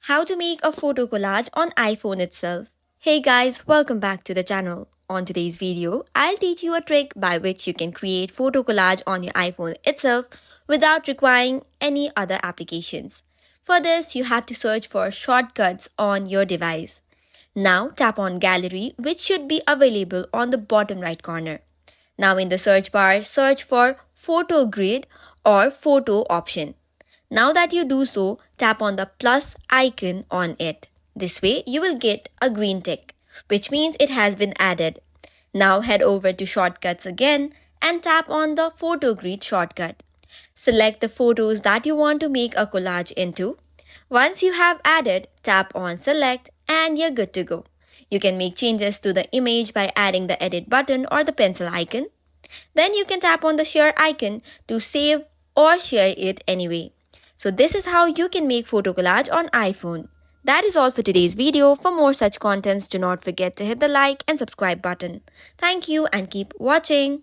How to make a photo collage on iPhone itself. Hey guys, welcome back to the channel. On today's video, I'll teach you a trick by which you can create photo collage on your iPhone itself without requiring any other applications. For this, you have to search for shortcuts on your device. Now tap on Gallery, which should be available on the bottom right corner. Now in the search bar, search for Photo Grid or Photo option. Now that you do so, tap on the plus icon on it. This way, you will get a green tick, which means it has been added. Now head over to Shortcuts again and tap on the Photo Grid shortcut. Select the photos that you want to make a collage into. Once you have added, tap on Select and you're good to go. You can make changes to the image by adding the Edit button or the pencil icon. Then you can tap on the Share icon to save or share it anyway. So this is how you can make photo collage on iPhone. That is all for today's video. For more such contents, do not forget to hit the like and subscribe button. Thank you and keep watching.